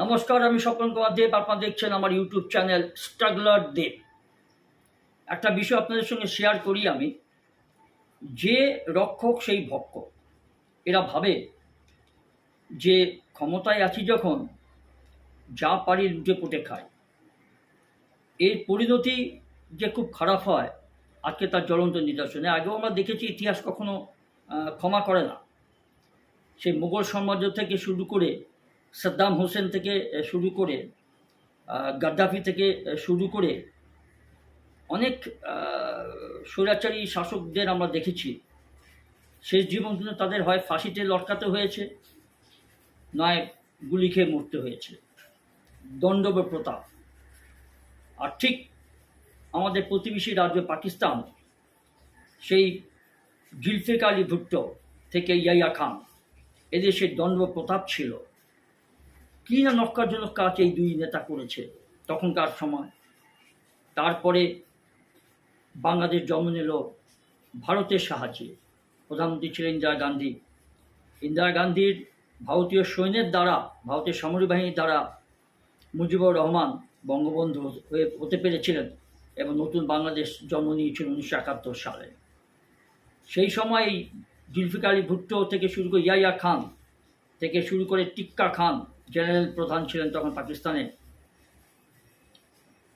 নমস্কার, আমি স্বপন কুমার দেব। আপনারা দেখছেন আমার ইউটিউব চ্যানেল স্ট্রাগলার দেব। একটা বিষয় আপনাদের সঙ্গে শেয়ার করি আমি, যে রক্ষক সেই ভক্ষক। এরা ভাবে যে ক্ষমতায় আছি যখন যা পারি লুটে পুটে খায়। এর পরিণতি যে খুব খারাপ হয় আজকে তার জ্বলন্ত নিদর্শনে। আগেও আমরা দেখেছি ইতিহাস কখনো ক্ষমা করে না। সেই মুঘল সাম্রাজ্য থেকে শুরু করে সাদ্দাম হোসেন থেকে শুরু করে গাদ্দাফি থেকে শুরু করে অনেক স্বৈরাচারী শাসকদের আমরা দেখেছি শেষ জীবন কিন্তু তাদের হয় ফাঁসিতে লটকাতে হয়েছে, নয় গুলি খেয়ে মরতে হয়েছে। দণ্ডব প্রতাপ। আর ঠিক আমাদের প্রতিবেশী রাজ্য পাকিস্তান, সেই জুলফিকার আলী ভুট্টো থেকে ইয়াহিয়া খান, এদের সেই দণ্ড প্রতাপ ছিল। কী না নক্কারজনক কাজ এই দুই নেতা করেছে তখনকার সময়। তারপরে বাংলাদেশ জন্ম নিল ভারতের সাহায্যে। প্রধানমন্ত্রী ছিলেন ইন্দিরা গান্ধী। ইন্দিরা গান্ধীর ভারতীয় সৈন্যের দ্বারা, ভারতের সামরিক বাহিনীর দ্বারা মুজিবুর রহমান বঙ্গবন্ধু হতে পেরেছিলেন এবং নতুন বাংলাদেশ জন্ম নিয়েছিল 1971 সালে। সেই সময় জুলফিকার আলী ভুট্টো থেকে শুরু করে ইয়াহিয়া খান থেকে শুরু করে টিক্কা খান জেনারেল প্রধান ছিলেন তখন পাকিস্তানে।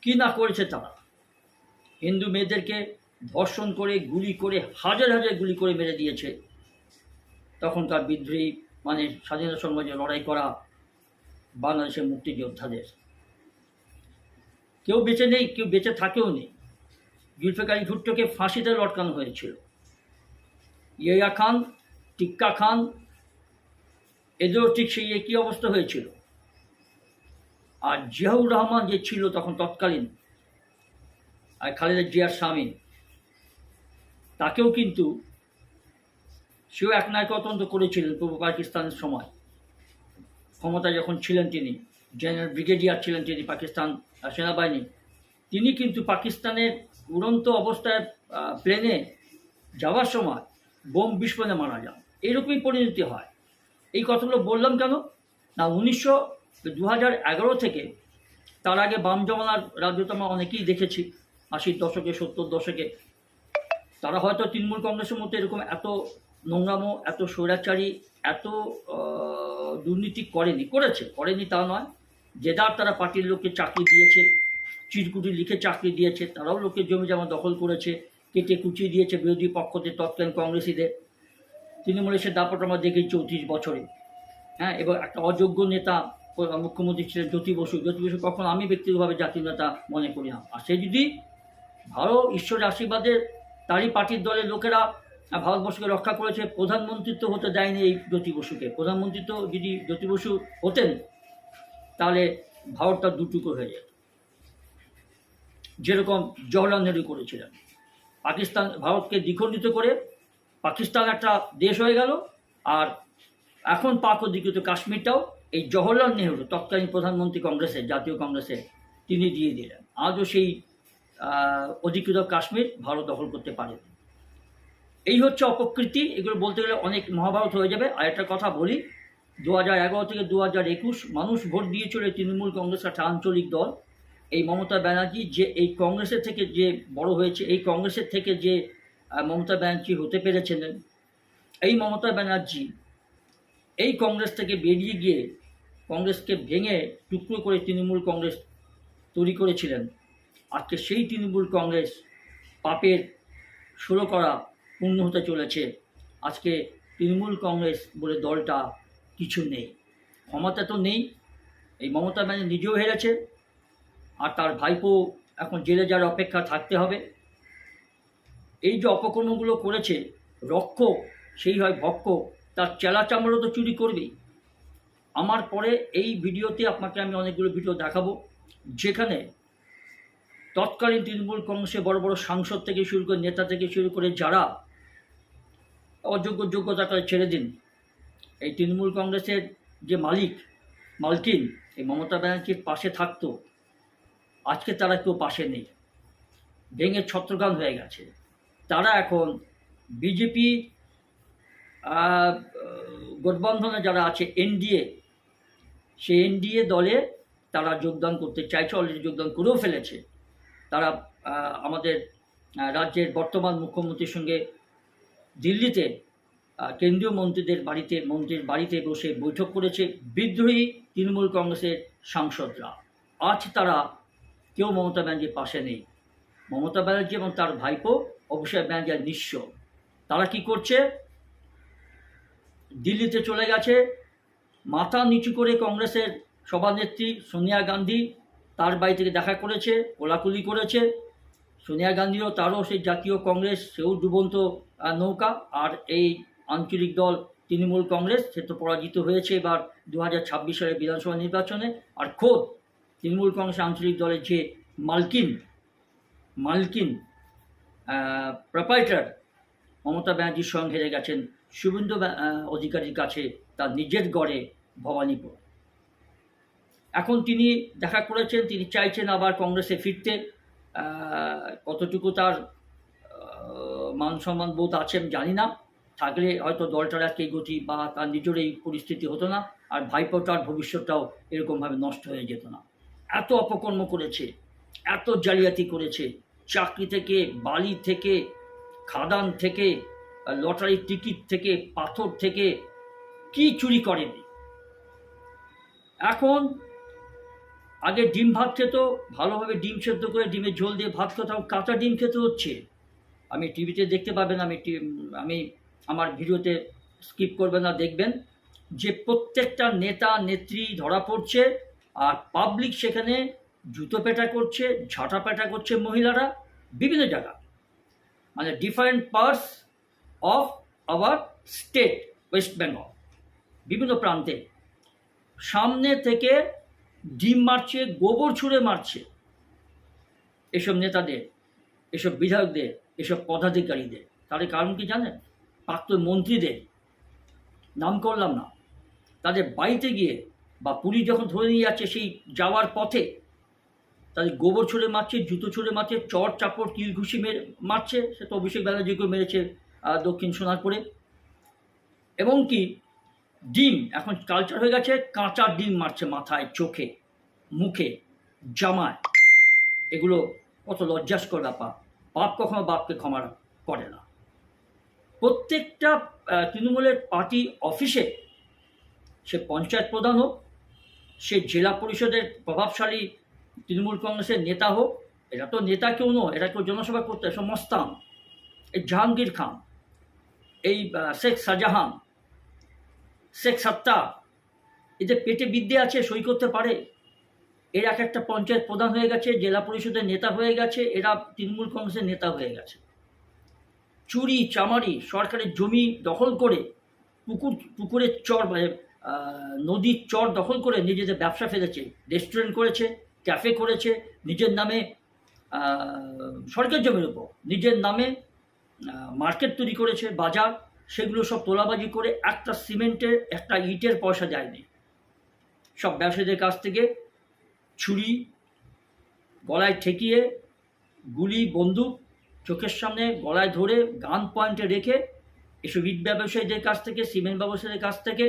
কী না করেছে তারা! হিন্দু মেয়েদেরকে ধর্ষণ করে, গুলি করে, হাজার হাজার গুলি করে মেরে দিয়েছে তখনকার বিদ্রোহী, মানে স্বাধীনতা সংগ্রামে লড়াই করা বাংলাদেশের মুক্তিযোদ্ধাদের। কেউ বেঁচে নেই, কেউ বেঁচে থাকেও নেই। জুলফিকার আলী ভুট্টোকে ফাঁসিতে লটকানো হয়েছিল। ইয়াহিয়া খান, টিক্কা খান, এদেরও ঠিক সেই একই অবস্থা হয়েছিল। আর জিয়াউর রহমান যে ছিল তখন তৎকালীন, আর খালেদা জিয়ার স্বামী, তাকেও কিন্তু সেও একনায়কতন্ত্র করেছিলেন পূর্ব পাকিস্তানের সময়। ক্ষমতায় যখন ছিলেন তিনি, জেনারেল ব্রিগেডিয়ার ছিলেন তিনি পাকিস্তান সেনাবাহিনী। তিনি কিন্তু পাকিস্তানের উড়ন্ত অবস্থায় প্লেনে যাওয়ার সময় বোম বিস্ফোরণে মারা যান। এইরকমই পরিণতি হয়। এই কথাগুলো বললাম কেন না, 2011 থেকে, তার আগে বাম জমানার রাজত্ব আমরা অনেকেই দেখেছি 80-র দশকে, 70-র দশকে। তারা হয়তো তৃণমূল কংগ্রেসের মধ্যে এরকম এত নোংরামো, এত স্বৈরাচারী, এত দুর্নীতি করেনি তা নয়। যেদার তারা পার্টির লোককে চাকরি দিয়েছে, চিরকুটি লিখে চাকরি দিয়েছে, তারাও লোকের জমি জমা দখল করেছে, কেটে কুচিয়ে দিয়েছে বিরোধী পক্ষদের, তৎকালীন কংগ্রেসীদের। তৃণমূলের সে দাপট আমরা দেখেছি 34 বছরে। হ্যাঁ, এবং একটা অযোগ্য নেতা মুখ্যমন্ত্রী ছিলেন জ্যোতি বসু। কখন আমি ব্যক্তিগতভাবে জাতীয় নেতা মনে করি না। আর সে যদি ভালো ঈশ্বরের আশীর্বাদে তারই পার্টির দলের লোকেরা ভারতবর্ষকে রক্ষা করেছে, প্রধানমন্ত্রিত্ব হতে দেয়নি এই জ্যোতি বসুকে। প্রধানমন্ত্রিত্ব যদি জ্যোতি বসু হতেন তাহলে ভারতটা দুটুকো হয়ে যেত, যেরকম জওহরলাল নেহরু করেছিলেন। ভারতকে দ্বিখণ্ডিত করে পাকিস্তান একটা দেশ হয়ে গেল। আর এখন পাক অধিকৃত কাশ্মীরটাও এই জওহরলাল নেহরু, তৎকালীন প্রধানমন্ত্রী কংগ্রেসের, জাতীয় কংগ্রেসের, তিনি দিয়ে দিলেন। আজও সেই অধিকৃত কাশ্মীর ভারত দখল করতে পারে। এই হচ্ছে অপকৃতি। এগুলো বলতে গেলে অনেক মহাভারত হয়ে যাবে। আর একটা কথা বলি, 2011 থেকে 2021 মানুষ ভোট দিয়েছিল তৃণমূল কংগ্রেস, একটা আঞ্চলিক দল। এই মমতা ব্যানার্জি যে এই কংগ্রেসের থেকে যে বড় হয়েছে, এই কংগ্রেসের থেকে যে মমতা ব্যানার্জি হতে পেরেছিলেন, এই মমতা ব্যানার্জি এই কংগ্রেস থেকে বেরিয়ে গিয়ে কংগ্রেসকে ভেঙে টুকরো করে তৃণমূল কংগ্রেস তৈরি করেছিলেন। আজকে সেই তৃণমূল কংগ্রেস পাপের ষোলো করা পূর্ণ হতে চলেছে। আজকে তৃণমূল কংগ্রেস বলে দলটা কিছু নেই, ক্ষমতা তো নেই। এই মমতা ব্যানার্জি নিজেও হেরেছে, আর তার ভাইপো এখন জেলে যাওয়ার অপেক্ষা থাকতে হবে। এই যে অপকর্মগুলো করেছে, রক্ষক সেই হয় ভক্ষক, তার চেলা চামড়া তো চুরি করবেই। আমার পরে এই ভিডিওতে আপনাকে আমি অনেকগুলো ভিডিও দেখাবো যেখানে তৎকালীন তৃণমূল কংগ্রেসের বড় বড় সাংসদ থেকে শুরু করে, নেতা থেকে শুরু করে, যারা যোগ্যতা ছেড়ে দিন, এই তৃণমূল কংগ্রেসের যে মালকিন এই মমতা ব্যানার্জির পাশে থাকতো, আজকে তারা কেউ পাশে নেই, ভেঙে ছত্রখান হয়ে গেছে। তারা এখন বিজেপি গঠবন্ধনে যারা আছে, এনডিএ, সেই এনডিএ দলে তারা যোগদান করতে চাইছে, অলরেডি যোগদান করেও ফেলেছে। তারা আমাদের রাজ্যের বর্তমান মুখ্যমন্ত্রীর সঙ্গে দিল্লিতে কেন্দ্রীয় মন্ত্রীর বাড়িতে বসে বৈঠক করেছে বিদ্রোহী তৃণমূল কংগ্রেসের সাংসদরা। আজ তারা কেউ মমতা ব্যানার্জির পাশে নেই। মমতা ব্যানার্জি এবং তার ভাইপো অভিষেক ব্যানার্জি নিঃস্ব। তারা কি করছে? দিল্লিতে চলে গেছে, মাথা নিচু করে কংগ্রেসের সভানেত্রী সোনিয়া গান্ধী তার বাড়ি থেকে দেখা করেছে, কোলাকুলি করেছে। সোনিয়া গান্ধীও তারও সেই জাতীয় কংগ্রেস, সেও ডুবন্ত নৌকা। আর এই আঞ্চলিক দল তৃণমূল কংগ্রেস, সে তো পরাজিত হয়েছে এবার 2026 সালের বিধানসভা নির্বাচনে। আর খোদ তৃণমূল কংগ্রেস আঞ্চলিক দলের যে মালকিন প্রোপাইটার মমতা ব্যানার্জির সঙ্গে হেরে গেছেন শুভেন্দু অধিকারীর কাছে তার নিজের গড়ে ভবানীপুর। এখন তিনি দেখা করেছেন, তিনি চাইছেন আবার কংগ্রেসে ফিরতে। কতটুকু তার মান সম্মান বোধ আছে আমি জানি না। থাকলে হয়তো দলটার এক গতি বা তার নিজের এই পরিস্থিতি হতো না, আর ভাইপোটার ভবিষ্যৎটাও এরকমভাবে নষ্ট হয়ে যেত না। এত অপকর্ম করেছে, এত জালিয়াতি করেছে, চাকরি থেকে, বালি থেকে, খাদান থেকে, লটারির টিকিট থেকে, পাথর থেকে, কি চুরি করেনি। এখন আগে ডিম ভাত খেত, ভালোভাবে ডিম সেদ্ধ করে ডিমের ঝোল দিয়ে ভাত খেতাম, কাঁচা ডিম খেতে হচ্ছে। আমি টিভিতে দেখতে পাবেন, আমি আমার ভিডিওতে স্কিপ করবেন না, দেখবেন যে প্রত্যেকটা নেতা নেত্রী ধরা পড়ছে, আর পাবলিক সেখানে জুতো পেটা করছে, ঝাঁটা পেটা করছে মহিলারা বিভিন্ন জায়গা, মানে different parts of our state West Bengal, বিভিন্ন প্রান্তে সামনে থেকে ডিম মারছে, গোবর ছুঁড়ে মারছে এসব নেতাদের, এসব বিধায়কদের, এসব পদাধিকারীদের। তাদের কারণ কি জানেন? প্রাক্তন মন্ত্রীদের নাম করলাম না, তাদের বাড়িতে গিয়ে বা পুলিশ যখন ধরে নিয়ে যাচ্ছে সেই যাওয়ার পথে তাদের গোবর ছুঁড়ে মারছে, জুতো ছুঁড়ে মারছে, চর চাপড় কিল ঘুষি মারছে। সে তো অভিষেক ব্যানার্জিকেও মেরেছে দক্ষিণ সোনারপুরে। এবং কি ডিম এখন কালচার হয়ে গেছে, কাঁচা ডিম মারছে মাথায়, চোখে, মুখে, জামায়। এগুলো কত লজ্জাস্কর ব্যাপার। বাপ কখনো বাপকে ক্ষমা করে না। প্রত্যেকটা তৃণমূলের পার্টি অফিসে, সে পঞ্চায়েত প্রধান হোক, সে জেলা পরিষদের প্রভাবশালী তৃণমূল কংগ্রেসের নেতা হোক, এরা তো নেতা কেউ নয়, এরা কেউ জনসভা করতে, এসব মস্তান। এই জাহাঙ্গীর খান, এই শেখ শাহজাহান, শেখ সাত্তার, এদের পেটে বিদ্যে আছে, সই করতে পারে। এর এক একটা পঞ্চায়েত প্রধান হয়ে গেছে, জেলা পরিষদের নেতা হয়ে গেছে, এরা তৃণমূল কংগ্রেসের নেতা হয়ে গেছে। চুরি চামারি, সরকারের জমি দখল করে, পুকুরের চর, নদীর চর দখল করে নিজেদের ব্যবসা ফেলেছে, রেস্টুরেন্ট করেছে, ক্যাফে করেছে, নিজের নামে সরকারি জমির উপর নিজের নামে মার্কেট তৈরি করেছে, বাজার। সেগুলো সব তোলাবাজি করে একটা সিমেন্টের, একটা ইটের পয়সা দেয়নি। সব ব্যবসায়ীদের কাছ থেকে ছুরি গলায় ঠেকিয়ে, গুলি বন্দুক চোখের সামনে গলায় ধরে, গান পয়েন্টে রেখে এসব ইট ব্যবসায়ীদের কাছ থেকে, সিমেন্ট ব্যবসায়ীদের কাছ থেকে,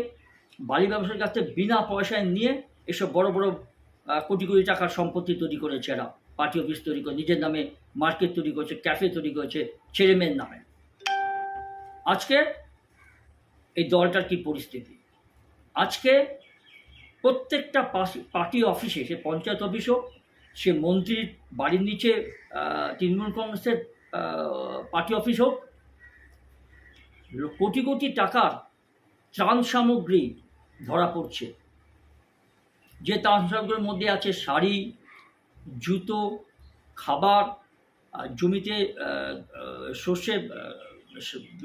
বালি ব্যবসায়ীর কাছ থেকে বিনা পয়সায় নিয়ে এসব বড় বড় কোটি কোটি টাকার সম্পত্তি তৈরি করেছে। এরা পার্টি অফিস তৈরি করে, নিজের নামে মার্কেট তৈরি করেছে, ক্যাফে তৈরি করেছে ছেলে মেয়ের নামে। আজকে এই দলটার কি পরিস্থিতি? আজকে প্রত্যেকটা পার্টি অফিসে, সে পঞ্চায়েত অফিস হোক, সে মন্ত্রীর বাড়ির নিচে তৃণমূল কংগ্রেসের পার্টি অফিস হোক, কোটি কোটি টাকার ত্রাণ সামগ্রী ধরা পড়ছে। যে ত্রাণ সামগ্রীর মধ্যে আছে শাড়ি, জুতো, খাবার, জমিতে শস্যে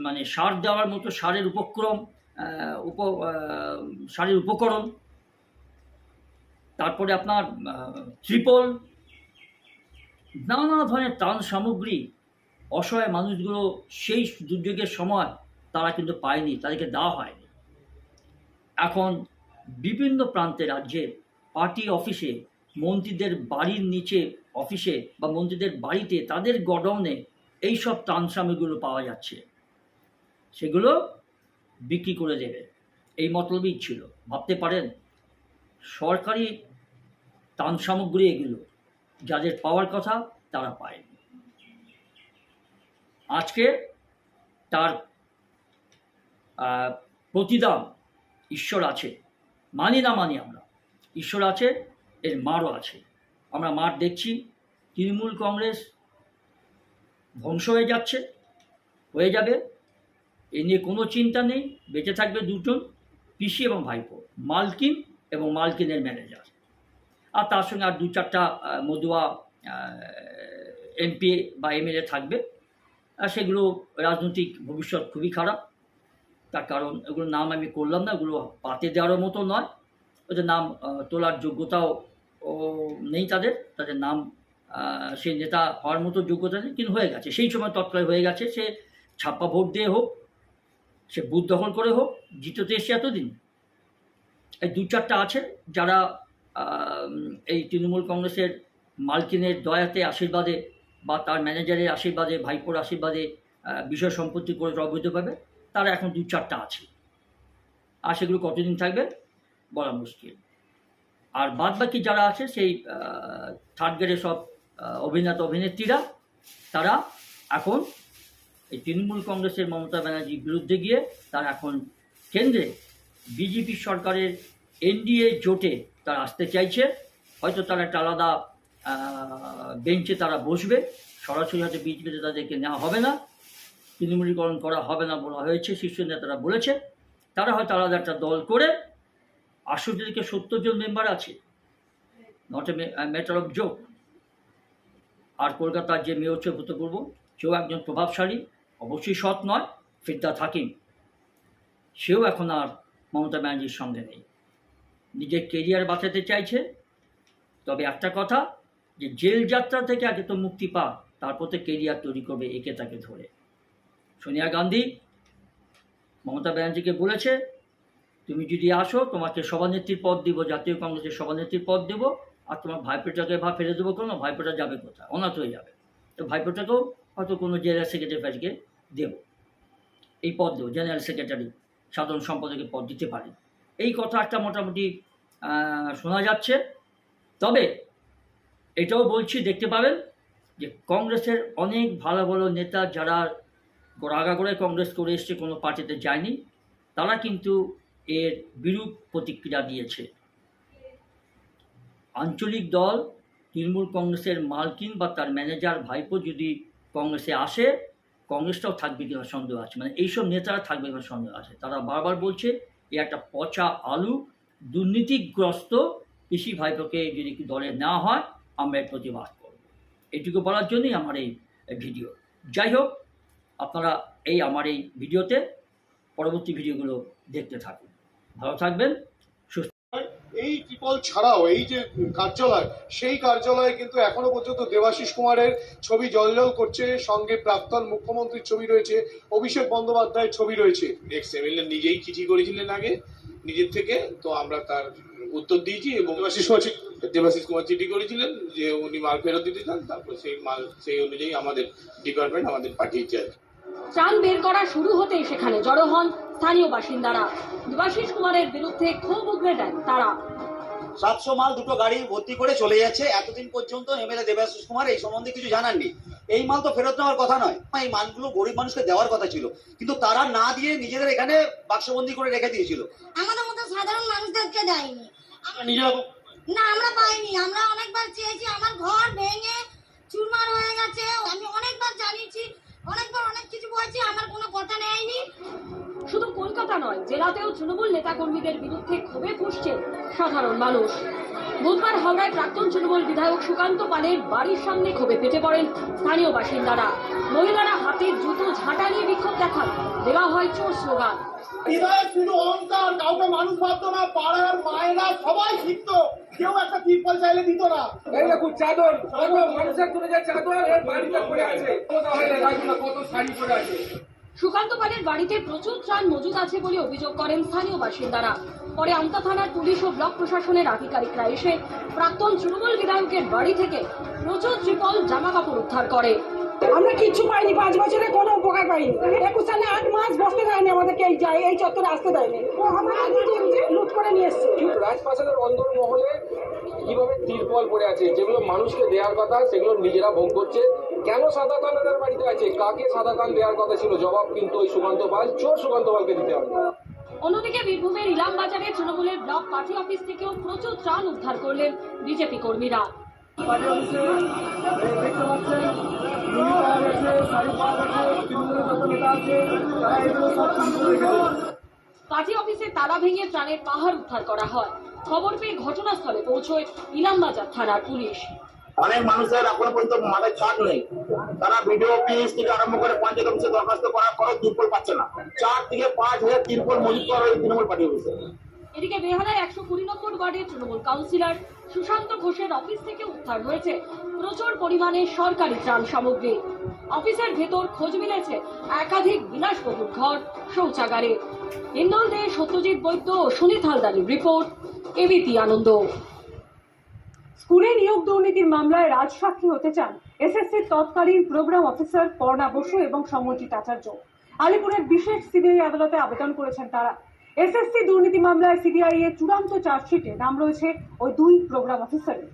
মানে সার দেওয়ার মতো সারের সারের উপকরণ, তারপরে আপনার ত্রিপল, নানা ধরনের ত্রাণ সামগ্রী অসহায় মানুষগুলো সেই দুর্যোগের সময় তারা কিন্তু পায়নি, তাদেরকে দেওয়া হয়নি। এখন বিভিন্ন প্রান্তে রাজ্যের পার্টি অফিসে, মন্ত্রীদের বাড়ির নিচে অফিসে বা মন্ত্রীদের বাড়িতে, তাদের গোডাউনে এইসব ত্রাণ সামগ্রীগুলো পাওয়া যাচ্ছে। সেগুলো বিক্রি করে দেবে, এই মতলবই ছিল। ভাবতে পারেন সরকারি ত্রাণ সামগ্রী এগুলো যাদের পাওয়ার কথা তারা পায়নি। আজকে তার প্রতিদান ঈশ্বর আছে, মানি না মানি আমরা, ঈশ্বর আছে, এর মারও আছে। আমরা মার দেখছি, তৃণমূল কংগ্রেস ধ্বংস হয়ে যাচ্ছে, হয়ে যাবে, এ নিয়ে কোনো চিন্তা নেই। বেঁচে থাকবে দুজন, পিসি এবং ভাইপো, মালকিন এবং মালকিনের ম্যানেজার, আর তার সঙ্গে আর 2-4টা মদুয়া এমপি বা এমএলএ থাকবে। আর সেগুলো রাজনৈতিক ভবিষ্যৎ খুবই খারাপ। তার কারণ এগুলোর নাম আমি করলাম না, এগুলো পাতে দেওয়ার মতো নয়, ওদের নাম তোলার যোগ্যতাও নেই তাদের, তাদের নাম সেই নেতা হওয়ার মতো যোগ্যতা নেই, কিন্তু হয়ে গেছে, সেই সময় তৎকালে হয়ে গেছে। সে ছাপ্পা ভোট দিয়ে হোক, সে বুথ দখল করে হোক, জিততে এসে এতদিন। এই 2-4টা আছে যারা এই তৃণমূল কংগ্রেসের মালকিনের দয়াতে, আশীর্বাদে, বা তার ম্যানেজারের আশীর্বাদে, ভাইপোর আশীর্বাদে বিষয় সম্পত্তি করে অবৈধ পাবে, তারা এখন 2-4টা আছে। আর সেগুলো কতদিন থাকবে বলা মুশকিল। আর বাদ বাকি যারা আছে সেই থার্ড গ্রেডের সব অভিনেতা অভিনেত্রীরা, তারা এখন এই তৃণমূল কংগ্রেসের মমতা ব্যানার্জির বিরুদ্ধে গিয়ে তারা এখন কেন্দ্রে বিজেপি সরকারের এনডিএ জোটে তারা আসতে চাইছে। হয়তো তারা একটা আলাদা বেঞ্চে তারা বসবে, সরাসরি হয়তো বিজেপিতে তাদেরকে নেওয়া হবে না, তৃণমূলীকরণ করা হবে না বলা হয়েছে, শীর্ষ নেতারা বলেছে। তারা হয়তো আলাদা একটা দল করে, 68 থেকে 70 জন মেম্বার আছে, not a matter of joke. আর কলকাতার যে মেয়র হচ্ছে ভূতপূর্ব, সেও একজন প্রভাবশালী, অবশ্যই সৎ নয়, ফিরদাদ হাকিম, সেও এখন আর মমতা ব্যানার্জির সঙ্গে নেই, নিজের কেরিয়ার বাঁচাতে চাইছে। তবে একটা কথা, যে জেল যাত্রা থেকে আগে তো মুক্তি পা, তারপর তো কেরিয়ার তৈরি করবে একে তাকে ধরে। সোনিয়া গান্ধী মমতা ব্যানার্জিকে বলেছে, তুমি যদি আসো তোমাকে সভানেত্রীর পদ দিব, জাতীয় কংগ্রেসের সভানেত্রীর পদ দেব, আর তোমার ভাইপোটাকে ফেলে দেবো কেন, ভাইপোটা যাবে কোথায়, অনাথ হয়ে যাবে, তো ভাইপোটাকেও হয়তো কোনো জেনারেল সেক্রেটারিকে দেব, এই পদ দেবো, জেনারেল সেক্রেটারি, সাধারণ সম্পাদকের পদ দিতে পারি, এই কথা একটা মোটামুটি শোনা যাচ্ছে। তবে এটাও বলছি, দেখতে পাবেন যে কংগ্রেসের অনেক ভালো ভালো নেতা যারা আগাগোড়ায় কংগ্রেস করে এসছে, কোনো পার্টিতে যায়নি, তারা কিন্তু এর বিরূপ প্রতিক্রিয়া দিয়েছে। আঞ্চলিক দল তৃণমূল কংগ্রেসের মালকিন বা তার ম্যানেজার ভাইপো যদি কংগ্রেসে আসে, কংগ্রেসটাও থাকবে কিনা সন্দেহ আছে, মানে এইসব নেতারা থাকবে কিনা সন্দেহ আছে। তারা বারবার বলছে এ একটা পচা আলু, দুর্নীতিগ্রস্ত পিসি ভাইপোকে যদি দলে নেওয়া হয় আমরা এর প্রতিবাদ করব। এইটুকু বলার জন্যই আমার এই ভিডিও। যাই হোক, আপনারা আমার এই ভিডিওতে পরবর্তী ভিডিওগুলো দেখতে থাকুন, ভালো থাকবেন, সুস্থ। এই ট্রিপল ছাড়াও এই যে কার্যালয়, সেই কার্যালয়ে কিন্তু এখনো পর্যন্ত দেবাশিস কুমারের ছবি জলজল করছে, সঙ্গে প্রাক্তন মুখ্যমন্ত্রীর ছবি রয়েছে, অভিষেক বন্দ্যোপাধ্যায়ের ছবি রয়েছে। এক্স এমএলএ নিজেই চিঠি করেছিলেন আগে নিজের থেকে, তো আমরা তার উত্তর দিয়েছি, এবং দেবাশিস কুমার চিঠি করেছিলেন যে উনি মাল ফেরত দিতে চান, তারপর সেই মাল সেই অনুযায়ী আমাদের ডিপার্টমেন্ট আমাদের পাঠিয়েছে। ত্রাণ বের করা শুরু হতেই সেখানে জড়ো হন স্থানীয় বাসিন্দারা। দেবাশিস কুমারের বিরুদ্ধে ক্ষোভ উগরে দেন তারা। 700 মাল দুটো গাড়ি ভর্তি করে চলে যাচ্ছে। এতদিন পর্যন্ত এমএলএ দেবাশিস কুমার এই সম্বন্ধে কিছু জানাননি। এই মাল তো ফেরত নেওয়ার কথা নয়, এই মালগুলো গরিব মানুষকে দেওয়ার কথা ছিল, কিন্তু তারা না দিয়ে নিজেদের এখানে বাক্সবন্দি করে রেখে দিয়েছিল। আমাদের মতো সাধারণ মানুষদেরকে দেয়নি, নিজেরা না আমরা পাইনি। আমরা অনেকবার চেয়েছি, আমার ঘর ভেঙে চুরমার হয়ে গেছে, আমি অনেকবার জানিয়েছি, অনেকবার অনেক কিছু বলছি, আমার কোনো কথা নেয়নি। শুধু কলকাতা নয়, জেলাতেও তৃণমূল নেতাকর্মীদের বিরুদ্ধে ক্ষোভে ফুঁসছে সাধারণ মানুষ। বুধবার হাওড়ায় প্রাক্তন তৃণমূল বিধায়ক সুকান্ত পালের বাড়ির সামনে ক্ষোভে ফেটে পড়েন স্থানীয় বাসিন্দারা। মহিলারা হাতের জুতো ঝাঁটা নিয়ে বিক্ষোভ দেখান, দেওয়া হয় চোর স্লোগান। বিধায়ক শুধু অহংকার, কাউকে মানুষ ভাবতো না, পাড়ার মায়েরা সবাই শিখতো, কেউ একটা তিরপল চাইলে দিত না। এই দেখুন চাদর, কত মানুষের চলে যায় চাদর, এর বাড়িতে পড়ে আছে, কত শাড়ি পড়ে আছে। সুকান্ত পালের বাড়িতে প্রচুর ত্রাণ মজুদ আছে বলে অভিযোগ করেন স্থানীয় বাসিন্দারা। পরে আমতা থানার পুলিশ ও ব্লক প্রশাসনের আধিকারিকরা এসে প্রাক্তন তৃণমূল বিধায়কের বাড়ি থেকে প্রচুর ত্রিপল, জামা কাপড় উদ্ধার করে। আমরা কিচ্ছু পাইনি, 5 বছরে কোনো উপকার পাইনি। 21 সালে 8 মাস বসতে দেয়নি আমাদেরকে, এই চত্বরে আসতে দেয়নি। ও আমাদের লুট করে নিয়ে এসছে। রাজপ্রাসাদের অন্দরমহলে কিভাবে তিরপল পড়ে আছে, যেগুলো মানুষকে দেওয়ার কথা সেগুলো নিজেরা ভোগ করছে। কেন সাদা কান ওদের বাড়িতে আছে? কাকে সাদা কান দেওয়ার কথা ছিল? জবাব কিন্তু ওই সুকান্ত পাল, চোর সুকান্ত পালকে দিতে হবে। অন্যদিকে বীরভূমের ইলামবাজারে তৃণমূলের ব্লক পার্টি অফিস থেকেও প্রচুর ত্রাণ উদ্ধার করলেন বিজেপি কর্মীরা। পার্টি অফিসে তালা ভেঙে ত্রাণের পাহাড় উদ্ধার করা হয়। খবর পেয়ে ঘটনাস্থলে পৌঁছয় ইলামবাজার থানার পুলিশ। অনেক মানুষের এখনো পর্যন্ত মাথায় ছাদ নেই, তারা বিডিও অফিস থেকে আরম্ভ করে পঞ্চায়েত অফিসে দরখাস্ত করার পরও তিরপল পাচ্ছে না। 4 থেকে 5 হাজার তিরপল মজুত করা হয়েছে তৃণমূল পার্টি অফিসে। এদিকে বেহালায় 120 নম্বর ওয়ার্ডের তৃণমূল কাউন্সিলর সুশান্ত ঘোষের অফিস থেকে উদ্ধার হয়েছে প্রচুর পরিমাণে সরকারি ত্রাণ সামগ্রী। অফিসের ভেতর খোঁজ মিলেছে একাধিক বিলাসবহুল ঘর, শৌচাগারে। ইন্দোল দে, সত্যজিৎ বৈদ্য ও সুনীত হালদারের রিপোর্ট, এবিপি আনন্দ। স্কুলে নিয়োগ দুর্নীতির মামলায় রাজসাক্ষী হতে চান এসএসসির তৎকালীন প্রোগ্রাম অফিসার পর্ণা বসু এবং সমরজিৎ আচার্য। আলিপুরের বিশেষ সিবিআই আদালতে আবেদন করেছেন তারা। এসএসসি দুর্নীতি মামলায় সিবিআই এর চূড়ান্ত চার্জশিটে নাম রয়েছে ওই 2 প্রোগ্রাম অফিসারের।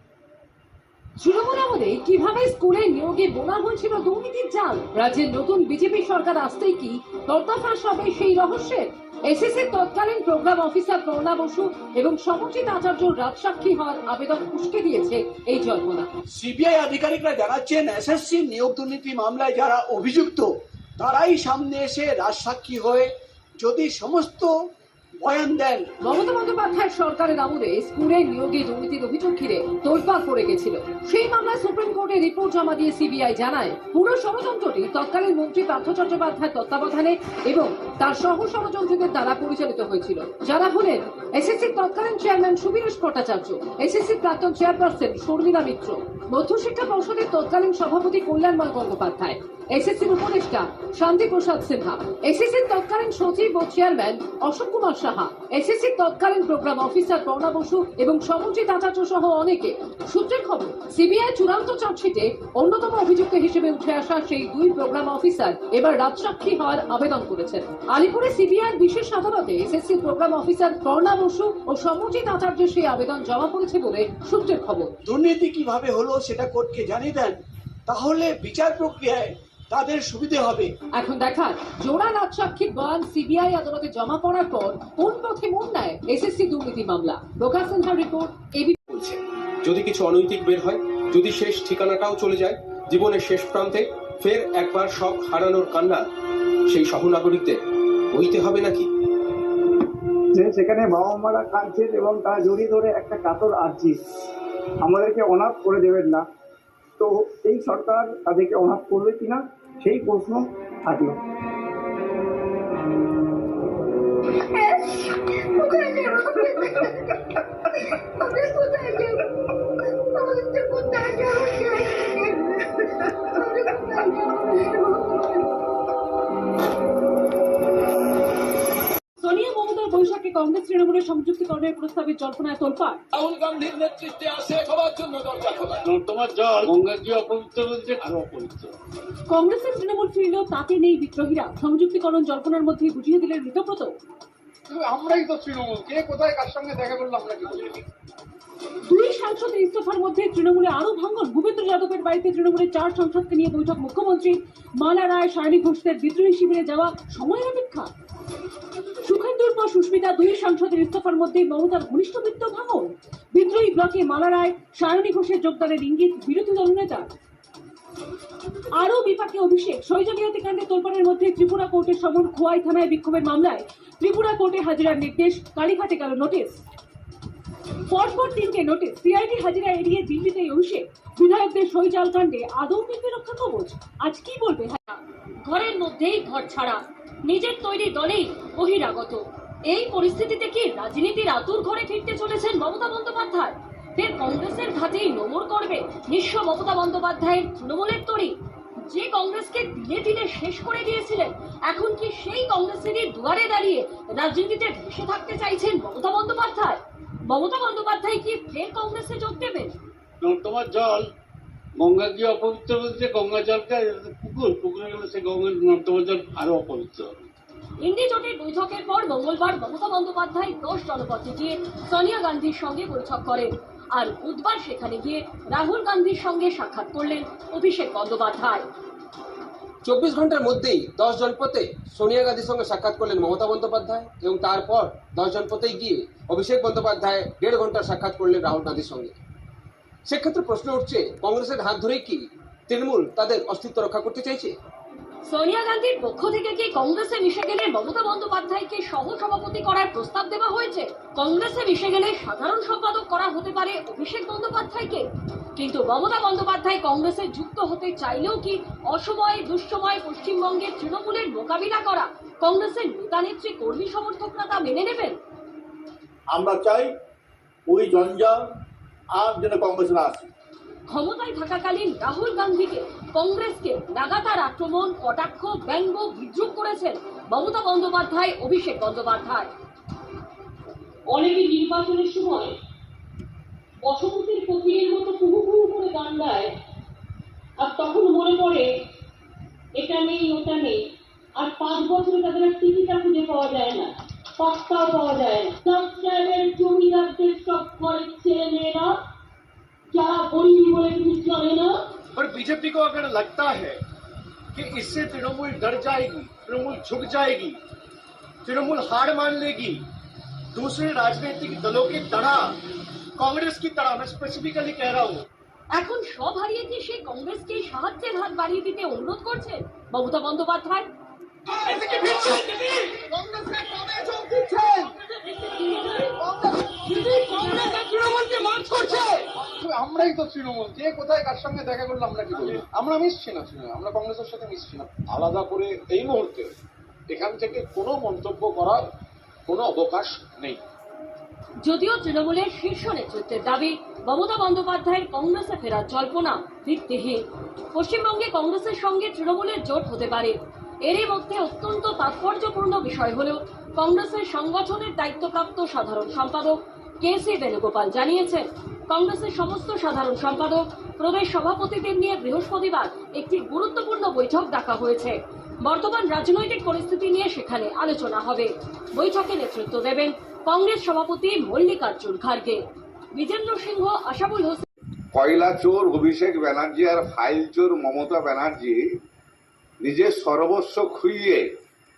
তৃণমূল আমলে কিভাবে স্কুলে নিয়োগে বোনা হয়েছিল দুর্নীতির জাল? রাজ্যের নতুন বিজেপি সরকার আসতেই কি পর্দাফাঁস হবে সেই রহস্যের? এসএসসির তৎকালীন প্রোগ্রাম অফিসার পর্ণা বসু এবং সমরজিৎ আচার্য রাজসাক্ষী হওয়ার আবেদন উস্কে দিয়েছে এই জল্পনা। সিবিআই আধিকারিকরা জানাচ্ছেন, এসএসসি নিয়োগ দুর্নীতি মামলায় যারা অভিযুক্ত তারাই সামনে এসে রাজসাক্ষী হয়ে যদি সমস্ত বয়ান দেন। মমতা বন্দ্যোপাধ্যায়ের সরকারের আমলে স্কুলে নিয়োগে দুর্নীতির অভিযোগ ঘিরে তোলপাড় পড়ে গেছিল। সেই মামলায় সুপ্রিম কোর্টে রিপোর্ট জমা দিয়ে সিবিআই জানায়, পুরো ষড়যন্ত্রটি তৎকালীন মন্ত্রী পার্থ চট্টোপাধ্যায়ের তত্ত্বাবধানে এবং তার সহ ষড়যন্ত্রীদের দ্বারা পরিচালিত হয়েছিল, যারা হলেন এসএসসির তৎকালীন চেয়ারম্যান সুবীরেশ ভট্টাচার্য, এসএসসির প্রাক্তন চেয়ারপারসন শর্মিলা মিত্র, মধ্যশিক্ষা পর্ষদের তৎকালীন সভাপতি কল্যাণময় গঙ্গোপাধ্যায়, এসএসসির উপদেষ্টা শান্তি প্রসাদ সিনহা, এসএসসির তৎকালীন সচিব ও চেয়ারম্যান অশোক কুমার সাহা, এসএসসির তৎকালীন প্রোগ্রাম অফিসার পর্ণা বসু এবং সমরজিৎ আচার্য সহ অনেকে। সূত্রের খবর, সিবিআই চূড়ান্ত চার্জশিটে অন্যতম অভিযুক্ত হিসেবে উঠে আসা সেই 2 প্রোগ্রাম অফিসার এবার রাজসাক্ষী হওয়ার আবেদন করেছেন। আলিপুরে সিবিআই বিশেষ আদালতে এসএসসির প্রোগ্রাম অফিসার পর্ণা বসু ও সমরজিৎ আচার্য সেই আবেদন জমা করেছে বলে সূত্রের খবর। দুর্নীতি কিভাবে হলো সেটা কোর্টকে জানিয়ে দেন, তাহলে বিচার প্রক্রিয়ায় তাদের সুবিধে হবে। এখন দেখার জোড়া রাজসাক্ষীর বয়ান সিবিআই আদালতে জমা পড়ার পর কোন পথে মোড় নেয় এসএসসি দুর্নীতি মামলা। প্রকাশ সিনহার রিপোর্ট, এবিপি। বলছে যদি কিছু অনৈতিক বের হয়, যদি শেষ ঠিকানাটাও চলে যায়, জীবনের শেষ প্রান্তে ফের একবার সব হারানোর কান্না সেই সহনাগরিকদের বইতে হবে নাকি? সেখানে বাবা মারা কাঁদছেন এবং তারা জড়িয়ে ধরে একটা কাতর আর্জি, আমাদেরকে অনাথ করে দেবেন না। তো এই সরকার তাদেরকে অনাথ করবে কিনা সেই প্রশ্ন থাকলো। সোনিয়া মমতার বৈশাখে কংগ্রেস তৃণমূলের সংযুক্তিকরণের প্রস্তাবের জল্পনায় তোলপাড়। রাহুল গান্ধীর নেতৃত্বে আসে সবার জন্য দরজা খোলা। তোমার জল গঙ্গাজি অপবিত্র বলছে, আরো অপবিত্র। কংগ্রেসের তৃণমূল ফিরলেও তাতে নেই বিদ্রোহীরা। সংযুক্তিকরণ জল্পনার মধ্যে বুঝিয়ে দিলেন ঋতব্রত। আমরাই তো তৃণমূল, কে কোথায় কার সঙ্গে দেখা করলো আমরা কি বলি? 2 সাংসদের ইস্তফার মধ্যে তৃণমূলে আরো ভাঙন। ভূপেন্দ্র যাদবের বাড়িতে তৃণমূলের 4 সাংসদকে নিয়ে বৈঠক মুখ্যমন্ত্রী। মালা রায়, সায়নী ঘোষদের বিদ্রোহী শিবিরে যাওয়া সময়ের অপেক্ষা। সুখেন্দুর পর সুস্মিতা 2 সাংসদের ইস্তফার মধ্যে মমতার ঘনিষ্ঠ বৃত্ত ভাঙন। বিদ্রোহী ব্লকে মালা রায়, সায়নী ঘোষের যোগদানের ইঙ্গিত বিরোধী দলনেতা। আরও বিপাকে অভিষেক। শৈজনী হত্যাকাণ্ডে তোলপাড়ের মধ্যে ত্রিপুরা কোর্টের সমন। খোয়াই থানায় বিক্ষোভের মামলায় ত্রিপুরা কোর্টে হাজিরার নির্দেশ। কালীঘাটে গেল নোটিশ। পরপর 3টে নোটিশ। সিআইডি হাজিরা এড়িয়ে দিল্লিতে অভিষেক। বিধায়কদের সই জাল কাণ্ডে আদৌ মিলবে রক্ষা কবচ? আজ কি বলবে? ঘরের মধ্যেই ঘর ছাড়া, নিজের তৈরি দলেই বহিরাগত। এই পরিস্থিতিতে কি রাজনীতির আতুর ঘরে ফিরতে চলেছেন মমতা বন্দ্যোপাধ্যায়? ফের কংগ্রেসের ঘাটেই নোঙর করবে নিঃস্ব মমতা বন্দ্যোপাধ্যায়ের তৃণমূলের তরি। যে কংগ্রেসকে দিলে দিলে শেষ করে দিয়েছিলেন, এখন কি সেই কংগ্রেসেরই দুয়ারে দাঁড়িয়ে রাজনীতিতে ভেসে থাকতে চাইছেন মমতা বন্দ্যোপাধ্যায়? মমতা বন্দ্যোপাধ্যায় কি ফের কংগ্রেসে যোগ দেবেন? তোমার জল গঙ্গা কি অপবিত্র বলছে? গঙ্গা জলটা পুকুরে গেলে সে গঙ্গার নর্দমা জল আরো অপবিত্র হবে। ইন্ডি জোটের বৈঠকের পর মঙ্গলবার মমতা বন্দ্যোপাধ্যায় 10 জনপথে গিয়ে সোনিয়া গান্ধীর সঙ্গে বৈঠক করেন। আর বুধবার সেখানে গিয়ে রাহুল গান্ধীর সঙ্গে সাক্ষাৎ করলেন অভিষেক বন্দ্যোপাধ্যায়। 24 ঘন্টার মধ্যেই 10 জনপথে সোনিয়া গান্ধীর সঙ্গে সাক্ষাৎ করলেন মমতা বন্দ্যোপাধ্যায় এবং তারপর 10 জনপথেই গিয়ে অভিষেক বন্দ্যোপাধ্যায় 1.5 ঘন্টার সাক্ষাৎ করলেন রাহুল গান্ধীর সঙ্গে। সেক্ষেত্রে প্রশ্ন উঠছে, কংগ্রেসের হাত ধরেই কি তৃণমূল তাদের অস্তিত্ব রক্ষা করতে চাইছে? সোনিয়া গান্ধীর পক্ষ থেকে কি কংগ্রেসে মিশে গেলে মমতা বন্দ্যোপাধ্যায়কে সহ সভাপতি করার প্রস্তাব দেওয়া হয়েছে? কংগ্রেসে মিশে গেলে সাধারণ সম্পাদক করা হতে পারে অভিষেক বন্দ্যোপাধ্যায়কে। কিন্তু মমতা বন্দ্যোপাধ্যায় কংগ্রেসে যুক্ত হতে চাইলেও কি অসময়ে দুঃসময়ে পশ্চিমবঙ্গের তৃণমূলের মোকাবিলা করা কংগ্রেসের নেতা নেত্রী কর্মী সমর্থকরা তা মেনে নেবেন? আমরা চাই ওই জঞ্জাল আর যেন কংগ্রেস না আসে। ক্ষমতায় থাকাকালীন রাহুল গান্ধীকে কংগ্রেসকে লাগাতার আক্রমণ, কটাক্ষ, ব্যঙ্গ, বিদ্রুপ করেছেন মমতা বন্দ্যোপাধ্যায়, অভিষেক বন্দ্যোপাধ্যায়। অনেকে নির্বাচনের সময় বসন্তের কোকিলের মতো কুহু কুহু করে গান গায়, আর তখন মনে পড়ে এটা নেই ওটা নেই, আর 5 বছরে তাদের আর টিকিটা খুঁজে পাওয়া যায় না, পাত্তাও পাওয়া যায় না। সাবস্ক্রাইবের জমিদারদের সব ঘরের ছেলে মেয়েরা যারা গরিবী বলে কিছু জানে না। पर बीजेपी को अगर लगता है कि इससे तृणमूल डर जाएगी, तृणमूल झुक जाएगी, तृणमूल हार मान लेगी, दूसरे राजनीतिक दलों की तरह, कांग्रेस की तरह, मैं स्पेसिफिकली कह रहा हूँ, এখন সব হারিয়ে দিয়ে সে কংগ্রেসকে সাহায্যের হাত বাড়িয়ে দিতে অনুরোধ করছেন মমতা বন্দ্যোপাধ্যায়। আমরাই তো তৃণমূল, যে কোথায় কার সঙ্গে দেখা করলো আমরা কি করি? আমরা মিশছি না, আমরা কংগ্রেসের সাথে মিশছি না। আলাদা করে এই মুহূর্তে এখান থেকে কোনো মন্তব্য করার কোনো অবকাশ নেই। যদিও তৃণমূলের শীর্ষ নেতৃত্বের দাবি মমতা বন্দ্যোপাধ্যায়ের কংগ্রেসে ফেরার জল্পনা ভিত্তিহীন। পশ্চিমবঙ্গে কংগ্রেসের সঙ্গে তৃণমূলের জোট হতে পারে। এরই মধ্যে অত্যন্ত তাৎপর্যপূর্ণ বিষয় হল কংগ্রেসের সংগঠনের দায়িত্বপ্রাপ্ত সাধারণ সম্পাদক কে.সি. বেণুগোপাল জানিয়েছেন, কংগ্রেসের সমস্ত সাধারণ সম্পাদক, প্রদেশ সভাপতিদের নিয়ে বৃহস্পতিবার একটি গুরুত্বপূর্ণ বৈঠক ডাকা হয়েছে। বর্তমান রাজনৈতিক পরিস্থিতি নিয়ে সেখানে আলোচনা হবে। বৈঠকে নেতৃত্ব দেবেন কংগ্রেস সভাপতি মল্লিকার্জুন খার্গে। বিজেন্দ্র সিংহ, আশাবুল হোসেন। কয়লা চোর অভিষেক ব্যানার্জি আর ফাইল চোর মমতা ব্যানার্জি নিজের সর্বস্ব খুইয়ে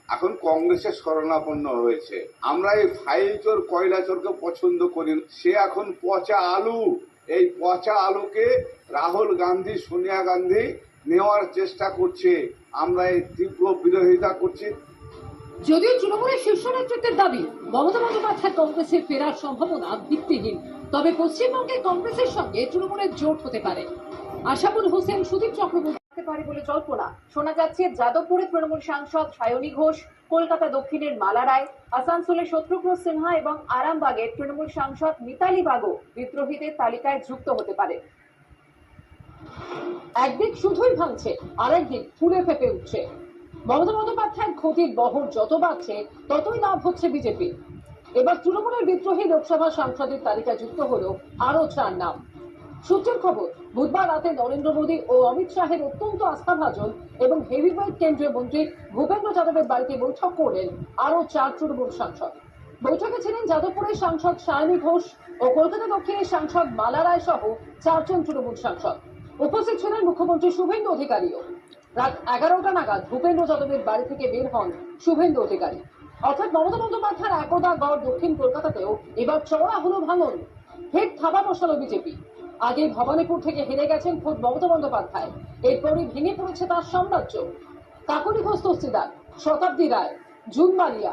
এখন কংগ্রেসের শরণাপন্ন হয়েছে। আমরা এই ফাইল চোর কয়লা চোরকে পছন্দ করি। সে এখন পচা আলু। এই পচা আলুকে রাহুল গান্ধী, সোনিয়া গান্ধী নেওয়ার চেষ্টা করছে। আমরা এই তীব্র বিরোধিতা করছি। যদিও তৃণমূলের শীর্ষ নেতৃত্বের দাবি মমতা বন্দ্যোপাধ্যায় কংগ্রেসে ফেরার সম্ভাবনা ভিত্তিহীন, তবে পশ্চিমবঙ্গে কংগ্রেসের সঙ্গে তৃণমূলের জোট হতে পারে। আশাবুল হোসেন, সুদীপ চক্রবর্তী পারে বলে জল্পনা। শোনা যাচ্ছে যাদবপুরে তৃণমূল সাংসদ সায়নী ঘোষ, কলকাতা দক্ষিণের মালা রায়, আসানসোলে শত্রুঘ্ন সিনহা এবং আরামবাগের তৃণমূল সাংসদ মিতালি বাগো বিদ্রোহীদের তালিকায় যুক্ত হতে পারে। একদিক শুধুই ভাঙছে, আরেকদিক ফুলে ফেপে উঠছে। মমতা বন্দ্যোপাধ্যায়ের ক্ষতির বহর যত বাড়ছে ততই লাভ হচ্ছে বিজেপি। এবার তৃণমূলের বিদ্রোহী লোকসভা সাংসদের তালিকায় যুক্ত হলো আরো 4 নাম। সূত্রের খবর, বুধবার রাতে নরেন্দ্র মোদী ও অমিত শাহের অত্যন্ত আস্থাভাজন এবং হেভিওয়েট কেন্দ্রীয় মন্ত্রী ভূপেন্দ্র যাদবের বাড়িতে বৈঠক করলেন আরো 4 তৃণমূল সাংসদ। বৈঠকে ছিলেন যাদবপুরের সাংসদ সায়নী ঘোষ ও কলকাতা দক্ষিণের সাংসদ মালা রায় সহ 4 জন তৃণমূল সাংসদ। উপস্থিত ছিলেন মুখ্যমন্ত্রী শুভেন্দু অধিকারীও। রাত 11টা নাগাদ ভূপেন্দ্র যাদবের বাড়ি থেকে বের হন শুভেন্দু অধিকারী। অর্থাৎ মমতা বন্দ্যোপাধ্যায়ের একদা গড় দক্ষিণ কলকাতাতেও এবার চড়া হলো ভাঙন। ফের থাবা বসালো বিজেপি। আগে ভবানীপুর থেকে হেরে গেছেন খোদ মমতা বন্দ্যোপাধ্যায়, এরপরই ভেঙে পড়েছে তার সাম্রাজ্য। কাকলি ঘোষ দস্তিদার, শতাব্দী রায়, জুন মালিয়া,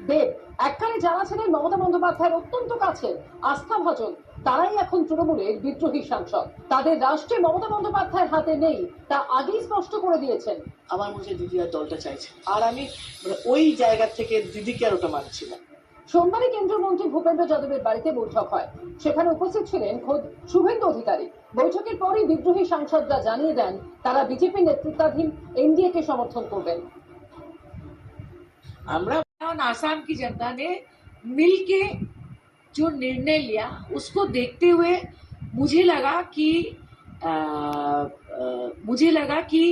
দেব এককালে যারা ছিলেন মমতা বন্দ্যোপাধ্যায়ের অত্যন্ত কাছে আস্থাভাজন, তারাই এখন তৃণমূলের বিদ্রোহী সাংসদ। তাদের রাষ্ট্রে মমতা বন্দ্যোপাধ্যায়ের হাতে নেই তা আগেই স্পষ্ট করে দিয়েছেন। আমার মনে হয় দিদি আর দলটা চাইছে, আর আমি ওই জায়গা থেকে দিদিকে আর ওটা মানছি না। সোমবারই কেন্দ্রীয় মন্ত্রী ভূপেন্দ্র যাদবের বাড়িতে বৈঠক হয়। সেখানে উপস্থিত ছিলেন খোদ শুভেন্দু অধিকারী। বৈঠকের পরই বিদ্রোহী সাংসদরা জানিয়ে দেন তারা বিজেপি নেতৃত্বাধীন एनडीए के समर्थन করবেন। আমরা आसाम की जनता ने मिलके जो निर्णय लिया उसको देखते हुए मुझे लगा कि मुझे लगा कि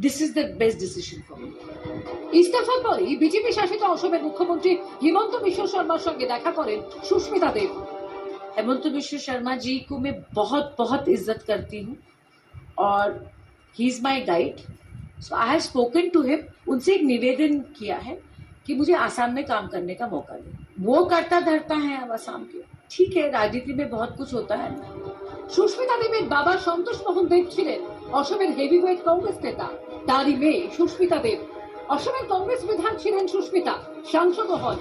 this is the best decision for me. ইস্তফার পরেই বিজেপি শাসিত অসমের মুখ্যমন্ত্রী হিমন্ত বিশ্ব শর্মার সঙ্গে দেখা করেন সুস্মিতা দেব। हेमंत विश्व शर्मा जी को मैं बहुत बहुत इज्जत करती हूँ और he is my guide. So I have spoken to him. उनसे एक निवेदन किया है कि मुझे आसाम में काम करने का मौका दे। वो करता धरता है अब आसाम के। ठीक है, राजनीति में बहुत कुछ होता है। সুস্মিতা দেবের বাবা সন্তোষ মোহন দেব ছিলেন অসমের হেভিওয়েট কংগ্রেস নেতা। তারই মেয়ে সুস্মিতা দেব। অসমের কংগ্রেস বিধায়ক ছিলেন সুস্মিতা, সাংসদও হন।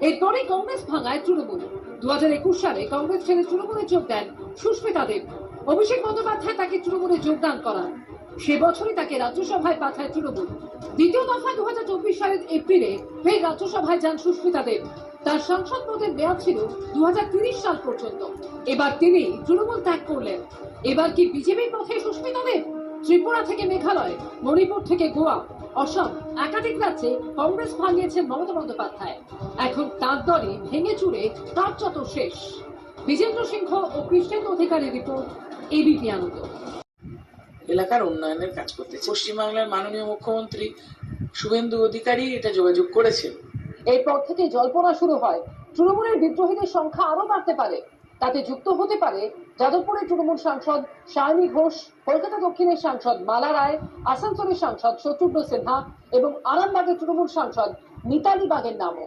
এরপরে কংগ্রেস ভাঙায় তৃণমূল। 2021 সালে কংগ্রেস ছেড়ে তৃণমূলে যোগ দেন সুস্মিতা দেব। অভিষেক বন্দ্যোপাধ্যায় তাকে তৃণমূলে যোগদান করান। সে বছরই তাকে রাজ্যসভায় পাঠায় তৃণমূল। দ্বিতীয় দফা 2024 সালের এপ্রিলে ফের রাজ্যসভায় যান সুস্মিতা দেব। তার সংসদ পদের মেয়াদ ছিল 2030 সাল পর্যন্ত। এবার তিনি তৃণমূল ত্যাগ করলেন। এবার কি বিজেপির পথে সুস্মিতা দেব? ত্রিপুরা থেকে মেঘালয়, মণিপুর থেকে গোয়া, অসম একাধিক রাজ্যে কংগ্রেস ভাঙিয়েছেন মমতা বন্দ্যোপাধ্যায়। এখন তাঁর দলই ভেঙে চুরে কার্যত শেষ। বিজেন্দ্র সিংহ ও কৃষ্ণেন্দু অধিকারী রিপোর্ট, এবিপি আনন্দ। এলাকার উন্নয়নের কাজ করতে পশ্চিমবাংলার মাননীয় মুখ্যমন্ত্রী শুভেন্দু অধিকারী এটা যোগাযোগ করেছেন। এরপর থেকে জল্পনা শুরু হয় তৃণমূলের বিদ্রোহীদের সংখ্যা আরো বাড়তে পারে। তাতে যুক্ত হতে পারে যাদবপুরের তৃণমূল সাংসদ সায়নী ঘোষ, কলকাতা দক্ষিণের সাংসদ মালা রায়, আসানসোলের সাংসদ শত্রুঘ্ন সিনহা এবং আরামবাগের তৃণমূল সাংসদ মিতালি বাগের নামও।